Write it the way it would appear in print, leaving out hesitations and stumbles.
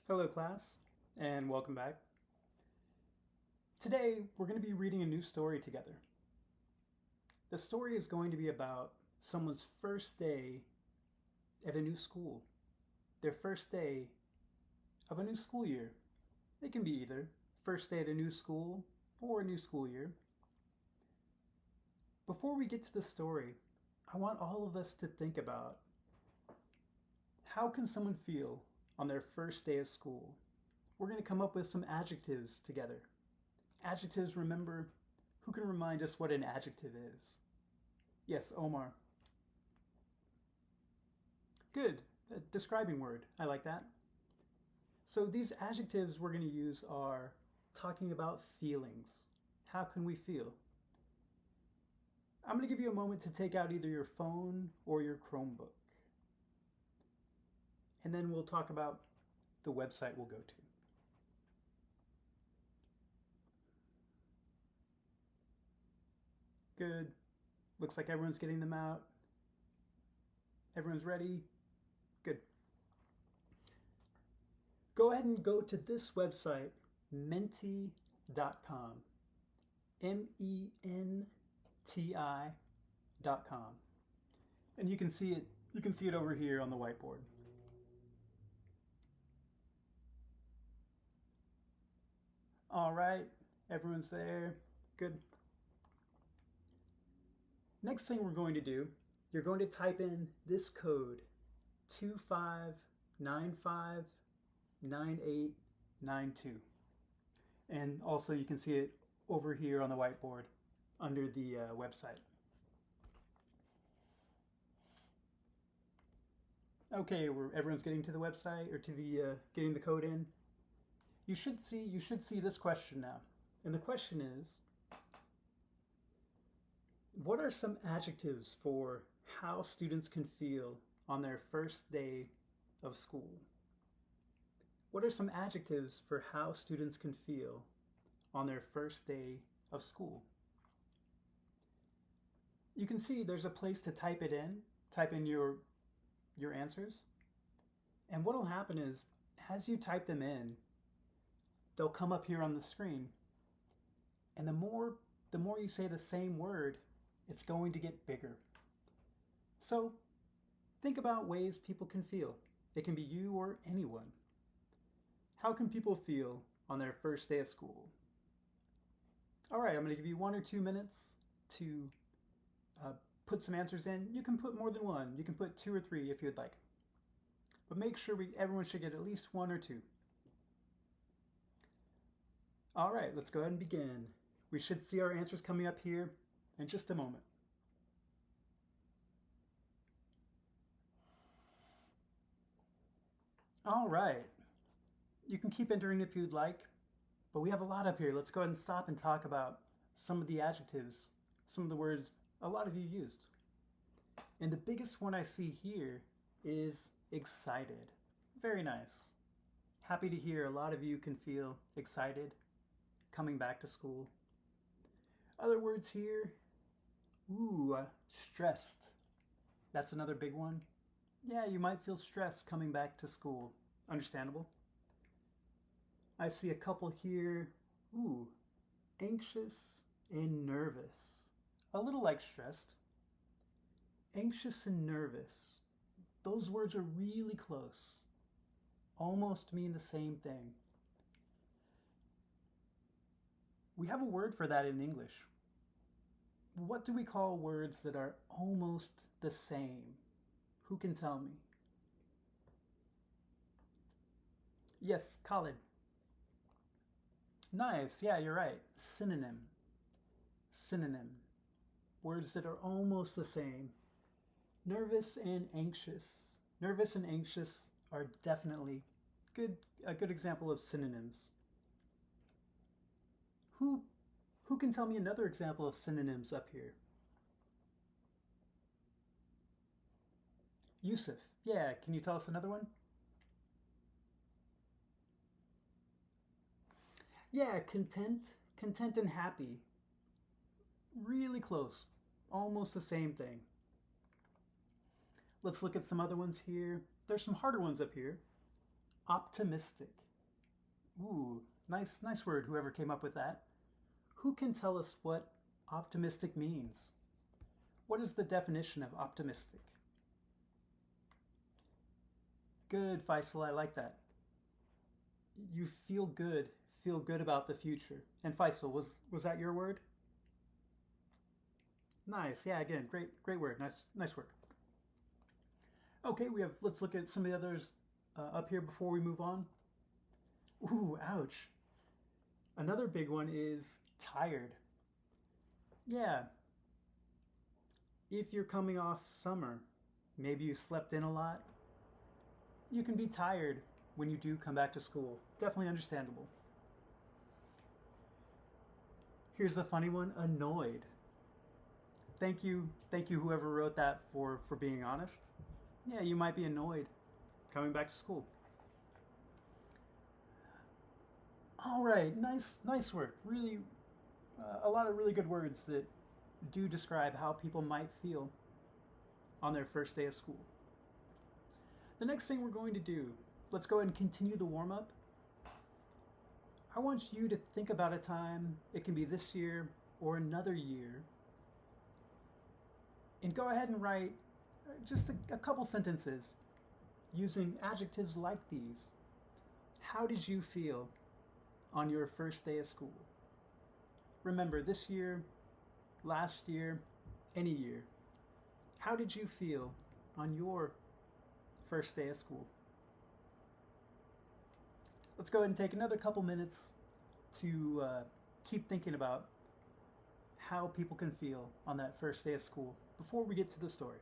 Hello class, and welcome back. Today, we're going to be reading a new story together. The story is going to be about someone's first day at a new school. Their first day of a new school year. It can be either first day at a new school or a new school year. Before we get to the story, I want all of us to think about how can someone feel on their first day of school. We're going to come up with some adjectives together. Adjectives, remember, who can remind us what an adjective is? Yes, Omar. Good, a describing word. I like that. So these adjectives we're going to use are talking about feelings. How can we feel? I'm going to give you a moment to take out either your phone or your Chromebook. And then we'll talk about the website we'll go to. Good. Looks like everyone's getting them out. Everyone's ready? Good. Go ahead and go to this website, menti.com. MENTI.com. And you can see it over here on the whiteboard. All right, everyone's there. Good. Next thing we're going to do, you're going to type in this code, 25959892. And also you can see it over here on the whiteboard under the website. Okay, everyone's getting to the website or to the getting the code in. You should see this question now. And the question is, what are some adjectives for how students can feel on their first day of school? What are some adjectives for how students can feel on their first day of school? You can see there's a place to type it in. Type in your answers. And what will happen is, as you type them in, they'll come up here on the screen. And the more you say the same word, it's going to get bigger. So think about ways people can feel. It can be you or anyone. How can people feel on their first day of school? All right, I'm going to give you 1 or 2 minutes to put some answers in. You can put more than one. You can put 2 or 3 if you'd like. But make sure everyone should get at least 1 or 2. All right, let's go ahead and begin. We should see our answers coming up here in just a moment. All right, you can keep entering if you'd like, but we have a lot up here. Let's go ahead and stop and talk about some of the adjectives, some of the words a lot of you used. And the biggest one I see here is excited. Very nice. Happy to hear a lot of you can feel excited coming back to school. Other words here, stressed. That's another big one. Yeah, you might feel stressed coming back to school. Understandable. I see a couple here, anxious and nervous. A little like stressed. Anxious and nervous. Those words are really close. Almost mean the same thing. We have a word for that in English. What do we call words that are almost the same? Who can tell me? Yes, Khalid. Nice, yeah, you're right. Synonym. Synonym. Words that are almost the same. Nervous and anxious. Nervous and anxious are definitely a good example of synonyms. Who can tell me another example of synonyms up here? Yusuf. Yeah, can you tell us another one? Yeah, content and happy. Really close. Almost the same thing. Let's look at some other ones here. There's some harder ones up here. Optimistic. Ooh, nice word, whoever came up with that. Who can tell us what optimistic means? What is the definition of optimistic? Good, Faisal, I like that. You feel good about the future. And Faisal, was that your word? Nice. Yeah, again, great word. Nice work. Okay, let's look at some of the others up here before we move on. Ooh, ouch. Another big one is tired. Yeah, if you're coming off summer, maybe you slept in a lot, you can be tired when you do come back to school. Definitely understandable. Here's a funny one, annoyed. Thank you whoever wrote that for being honest. Yeah, you might be annoyed coming back to school. All right, nice work. Really, a lot of really good words that do describe how people might feel on their first day of school. The next thing we're going to do, let's go ahead and continue the warm up. I want you to think about a time, it can be this year or another year, and go ahead and write just a couple sentences using adjectives like these. How did you feel on your first day of school? Remember, this year, last year, any year. How did you feel on your first day of school? Let's go ahead and take another couple minutes to keep thinking about how people can feel on that first day of school before we get to the story.